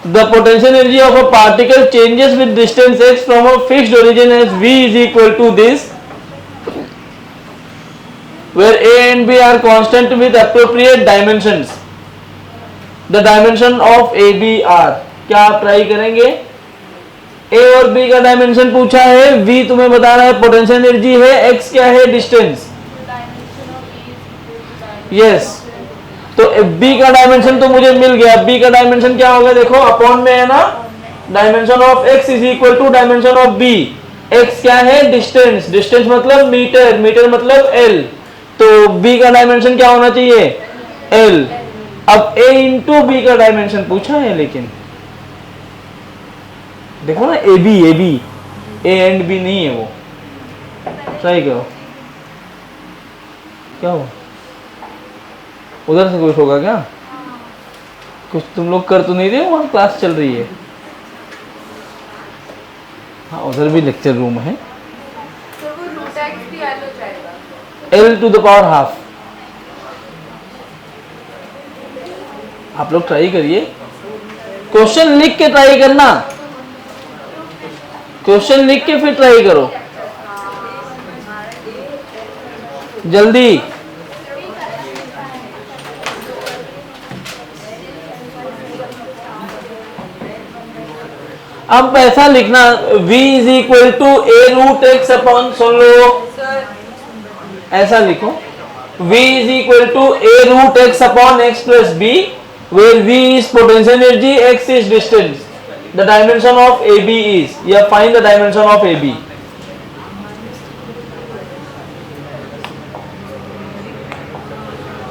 The potential energy of a particle changes with distance x from a fixed origin as v is equal to this, where a and b are constant with appropriate dimensions. The dimension of a b are, क्या आप try करेंगे? a और b का dimension पूछा है, v तुम्हें बता रहा है पोटेंशियल एनर्जी है, x क्या है? डिस्टेंस। यस, तो b का डायमेंशन तो मुझे मिल गया। b का डायमेंशन क्या होगा? देखो अपॉन में है ना, dimension of x is equal to dimension of b। x क्या है? डिस्टेंस। डिस्टेंस मतलब मीटर, मीटर मतलब l, तो b का डायमेंशन क्या होना चाहिए? l। अब a इंटू b का डायमेंशन पूछा है, लेकिन देखो ना, a b a and b नहीं है वो। ट्राई करो, क्या हो? उधर से कुछ होगा क्या? कुछ तुम लोग कर तो नहीं रहे हो? वहाँ क्लास चल रही है। हाँ, उधर भी लेक्चर रूम है। तो वो रूट एक्स भी एल हो जाएगा, l to the power half. आप लोग ट्राई करिए, क्वेश्चन लिख के ट्राई करना, क्वेश्चन लिख के फिर ट्राई करो जल्दी। अब ऐसा लिखना, v is equal to a root x upon, सुन लो, ऐसा लिखो, v is equal to a root x upon x plus b, where v is potential energy, x is distance. The dimension of AB is, या find the dimension of AB.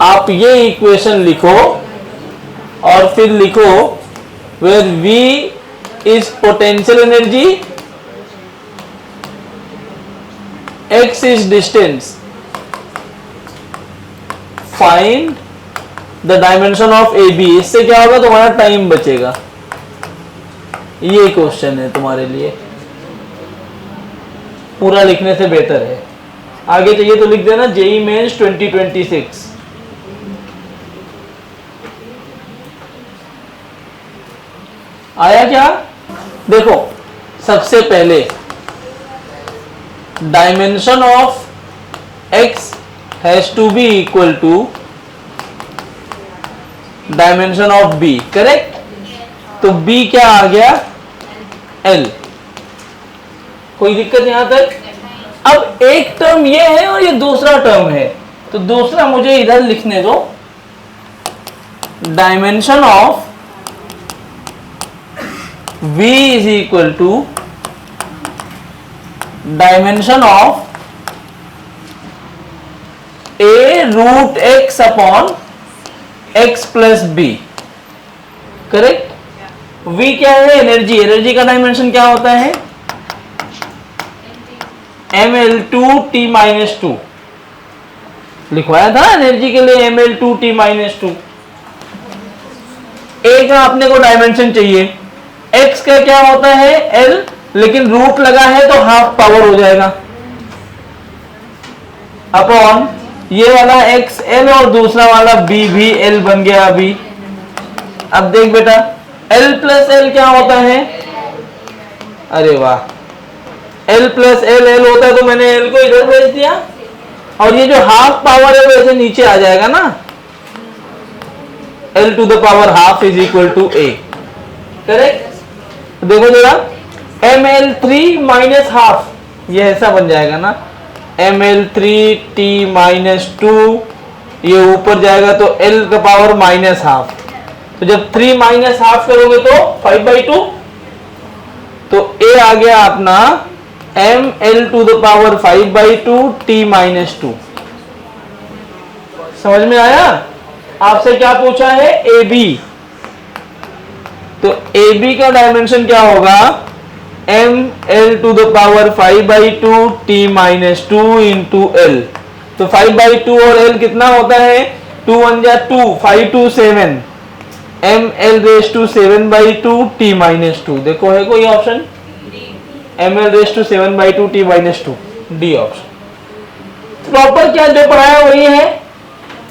आप ये equation लिखो और फिर लिखो where v is potential energy, x is distance, find the dimension of a b. इससे क्या होगा? तुम्हारा टाइम बचेगा। ये क्वेश्चन है तुम्हारे लिए, पूरा लिखने से बेहतर है। आगे चाहिए तो लिख देना जेई मेंस 2026। आया क्या? देखो, सबसे पहले dimension of x has to be equal to dimension of b, correct? तो b क्या आ गया? l। कोई दिक्कत यहां तक? अब एक टर्म ये है और ये दूसरा टर्म है, तो दूसरा मुझे इधर लिखने दो, dimension of v is equal to dimension of a root x upon x plus b, correct? v क्या है? एनर्जी। एनर्जी का डायमेंशन क्या होता है? ml2t माइनस 2 लिखवाया था एनर्जी के लिए, ml2t माइनस 2। a का अपने को डायमेंशन चाहिए, x का क्या होता है? l, लेकिन रूट लगा है तो हाफ पावर हो जाएगा, अपॉन ये वाला एक्स एल और दूसरा वाला बी भी एल बन गया अभी। अब देख बेटा, एल प्लस एल क्या होता है? अरे वाह, एल प्लस एल एल होता है, तो मैंने एल को इधर भेज दिया, और ये जो हाफ पावर है वो ऐसे नीचे आ जाएगा ना, L to the power half is equal to a, correct? देखो जरा, एम एल 3 माइनस हाफ, ये ऐसा बन जाएगा ना, ml3t माइनस 2, ये ऊपर जाएगा तो l का पावर माइनस हाफ, तो जब 3 माइनस हाफ करोगे तो 5/2, तो a आ गया अपना ml to the power 5/2 t minus 2। समझ में आया? आपसे क्या पूछा है? AB, तो AB का डायमेंशन क्या होगा? ml to the power 5/2 t minus 2 into l। तो 5/2 और l कितना होता है? 2 1 जा 2, 5 2 7, ml raise to 7/2 t minus 2। देखो है कोई option? ml raise to 7/2 t minus 2, D option. Proper क्या जो पढ़ाया वही है,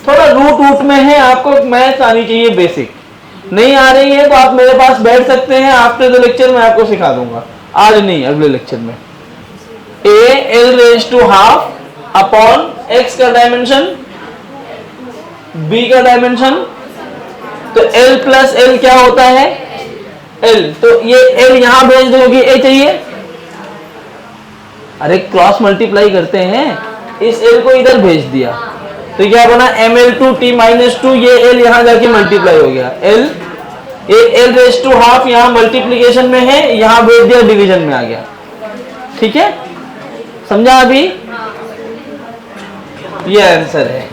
थोड़ा रूट में है, आपको मैथ्स आनी चाहिए बेसिक। नहीं आ रही है तो आप मेरे पास बैठ सकते हैं, आफ्टर द लेक्चर मैं आपको सिखा दूंगा, आज नहीं अगले लेक्चर में। A L raise to half upon x का डायमेंशन, बी का डायमेंशन, तो एल प्लस एल क्या होता है एल, तो ये एल यहां भेज दो क्योंकि ए चाहिए, अरे क्रॉस मल्टीप्लाई करते हैं, इस एल को इधर भेज दिया तो क्या बना ml2t माइनस 2, ये एल यहां जाके मल्टीप्लाई हो गया, एल ये एल रेज टू हाफ यहां मल्टीप्लीकेशन में है, यहां भेज दिया डिवीजन में आ गया, ठीक है, समझा अभी, ये आंसर है।